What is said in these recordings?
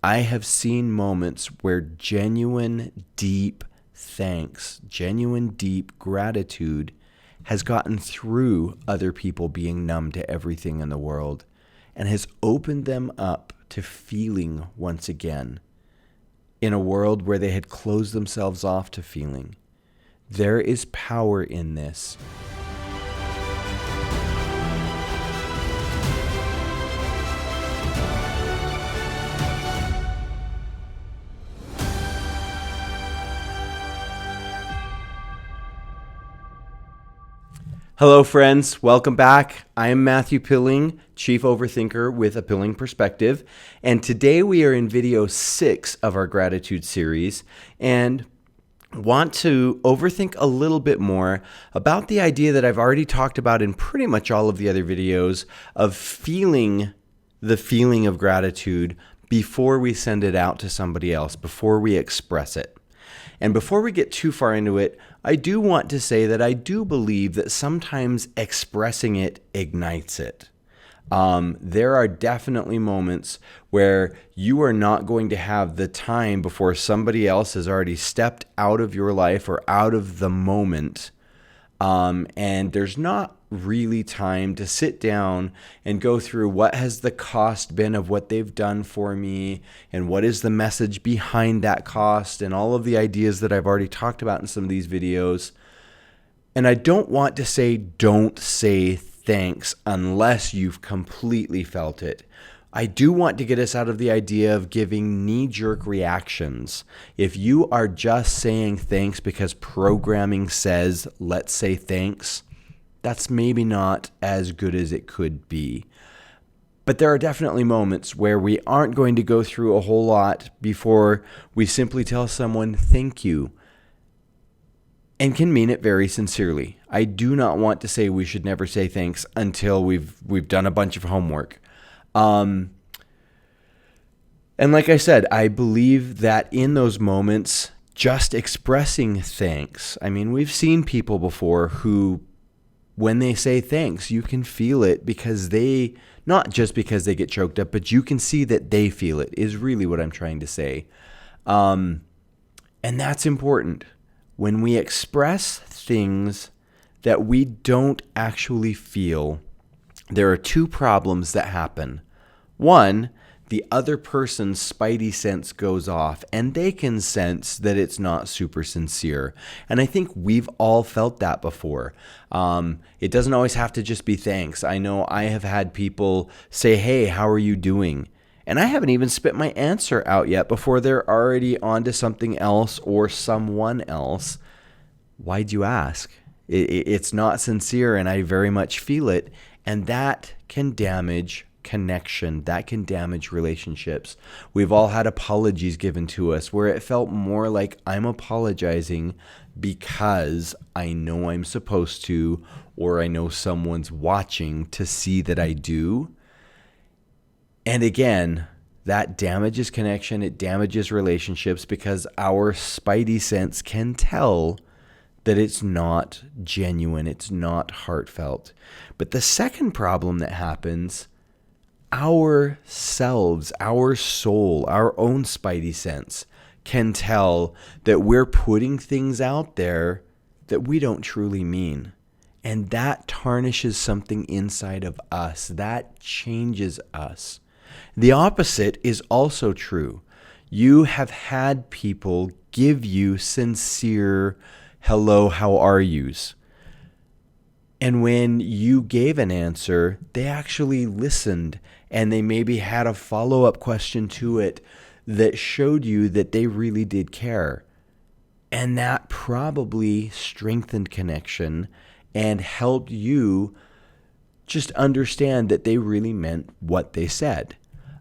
I have seen moments where genuine, deep thanks, genuine, deep gratitude has gotten through other people being numb to everything in the world and has opened them up to feeling once again in a world where they had closed themselves off to feeling. There is power in this. Hello, friends. Welcome back. I am Matthew Pilling, Chief Overthinker with A Pilling Perspective, and today we are in video 6 of our gratitude series and want to overthink a little bit more about the idea that I've already talked about in pretty much all of the other videos of feeling the feeling of gratitude before we send it out to somebody else, before we express it. And before we get too far into it, I do want to say that I do believe that sometimes expressing it ignites it. There are definitely moments where you are not going to have the time before somebody else has already stepped out of your life or out of the moment. And there's not really time to sit down and go through what has the cost been of what they've done for me and what is the message behind that cost and all of the ideas that I've already talked about in some of these videos. And I don't want to say don't say thanks unless you've completely felt it. I do want to get us out of the idea of giving knee-jerk reactions. If you are just saying thanks because programming says, let's say thanks, that's maybe not as good as it could be. But there are definitely moments where we aren't going to go through a whole lot before we simply tell someone thank you and can mean it very sincerely. I do not want to say we should never say thanks until we've done a bunch of homework. And like I said, I believe that in those moments, just expressing thanks, I mean, we've seen people before who, when they say thanks, you can feel it because they, not just because they get choked up, but you can see that they feel it, is really what I'm trying to say. And that's important. When we express things that we don't actually feel, there are two problems that happen. One, the other person's spidey sense goes off and they can sense that it's not super sincere. And I think we've all felt that before. It doesn't always have to just be thanks. I know I have had people say, hey, how are you doing? And I haven't even spit my answer out yet before they're already on to something else or someone else. Why'd you ask? It's not sincere and I very much feel it. And that can damage connection. That can damage relationships. We've all had apologies given to us where it felt more like I'm apologizing because I know I'm supposed to, or I know someone's watching to see that I do. And again, that damages connection. It damages relationships because our spidey sense can tell that it's not genuine, it's not heartfelt. But the second problem that happens, ourselves, our soul, our own spidey sense can tell that we're putting things out there that we don't truly mean. And that tarnishes something inside of us. That changes us. The opposite is also true. You have had people give you sincere hello, how are yous. And when you gave an answer, they actually listened and they maybe had a follow-up question to it that showed you that they really did care. And that probably strengthened connection and helped you just understand that they really meant what they said.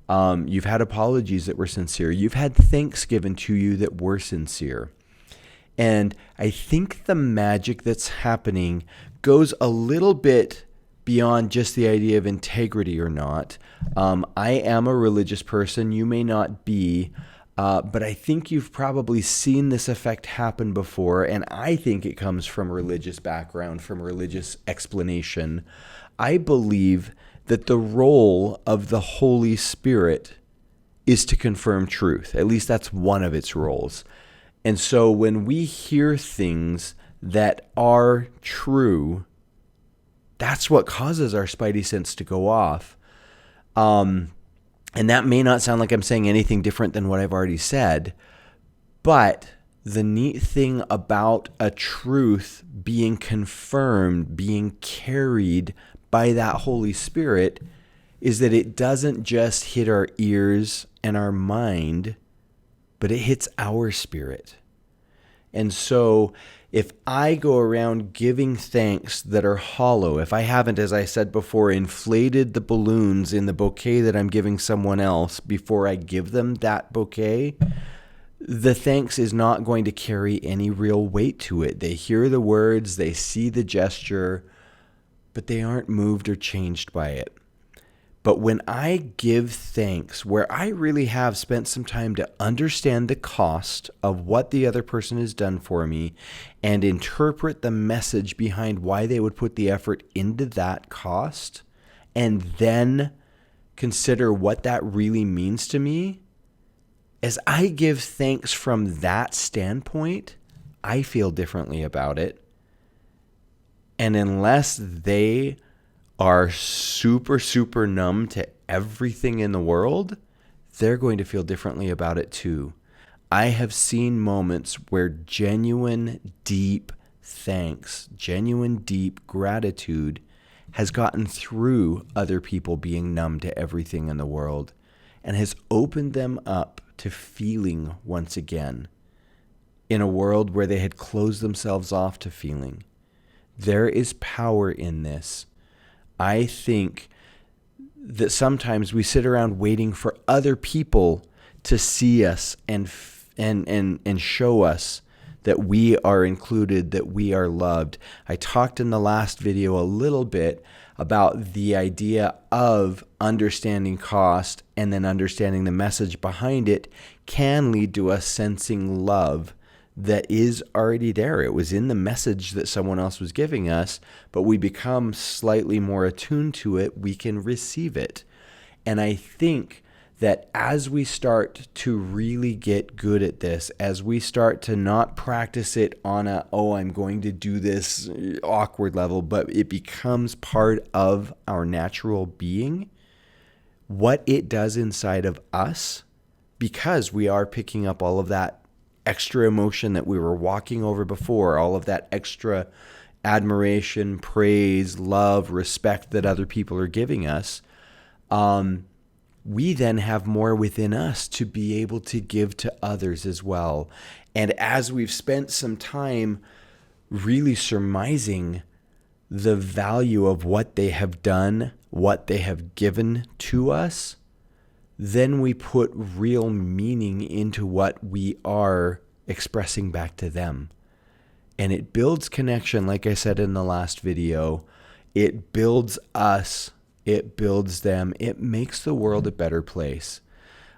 You've had apologies that were sincere. You've had thanks given to you that were sincere. And I think the magic that's happening goes a little bit beyond just the idea of integrity or not. I am a religious person. You may not be. But I think you've probably seen this effect happen before. And I think it comes from religious background, from religious explanation. I believe that the role of the Holy Spirit is to confirm truth. At least that's one of its roles. And so when we hear things that are true, that's what causes our spidey sense to go off. And that may not sound like I'm saying anything different than what I've already said, but the neat thing about a truth being confirmed, being carried by that Holy Spirit, is that it doesn't just hit our ears and our mind, but it hits our spirit. And so if I go around giving thanks that are hollow, if I haven't, as I said before, inflated the balloons in the bouquet that I'm giving someone else before I give them that bouquet, the thanks is not going to carry any real weight to it. They hear the words, they see the gesture, but they aren't moved or changed by it. But when I give thanks, where I really have spent some time to understand the cost of what the other person has done for me and interpret the message behind why they would put the effort into that cost, and then consider what that really means to me, as I give thanks from that standpoint, I feel differently about it. And unless they are super, super numb to everything in the world, they're going to feel differently about it too. I have seen moments where genuine, deep thanks, genuine, deep gratitude has gotten through other people being numb to everything in the world and has opened them up to feeling once again in a world where they had closed themselves off to feeling. There is power in this. I think that sometimes we sit around waiting for other people to see us and show us that we are included, that we are loved. I talked in the last video a little bit about the idea of understanding cost and then understanding the message behind it can lead to us sensing love that is already there. It was in the message that someone else was giving us, but we become slightly more attuned to it, we can receive it. And I think that as we start to really get good at this, as we start to not practice it on I'm going to do this awkward level, but it becomes part of our natural being, what it does inside of us, because we are picking up all of that extra emotion that we were walking over before, all of that extra admiration, praise, love, respect that other people are giving us, we then have more within us to be able to give to others as well. And as we've spent some time really surmising the value of what they have done, what they have given to us, then we put real meaning into what we are expressing back to them. And it builds connection, like I said in the last video. It builds us. It builds them. It makes the world a better place.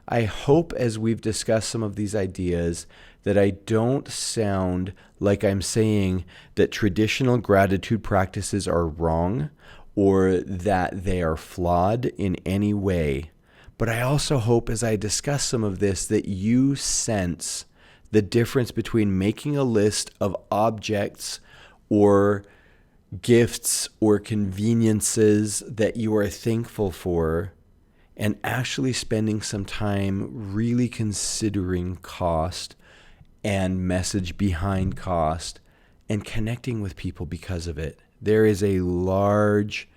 I hope as we've discussed some of these ideas that I don't sound like I'm saying that traditional gratitude practices are wrong or that they are flawed in any way. But I also hope as I discuss some of this that you sense the difference between making a list of objects or gifts or conveniences that you are thankful for and actually spending some time really considering cost and message behind cost and connecting with people because of it. There is a large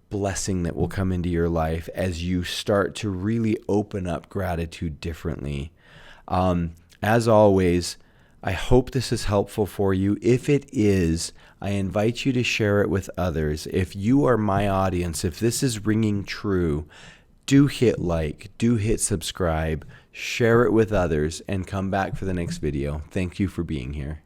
blessing that will come into your life as you start to really open up gratitude differently. As always, I hope this is helpful for you. If it is, I invite you to share it with others. If you are my audience, if this is ringing true, do hit like, do hit subscribe, share it with others, and come back for the next video. Thank you for being here.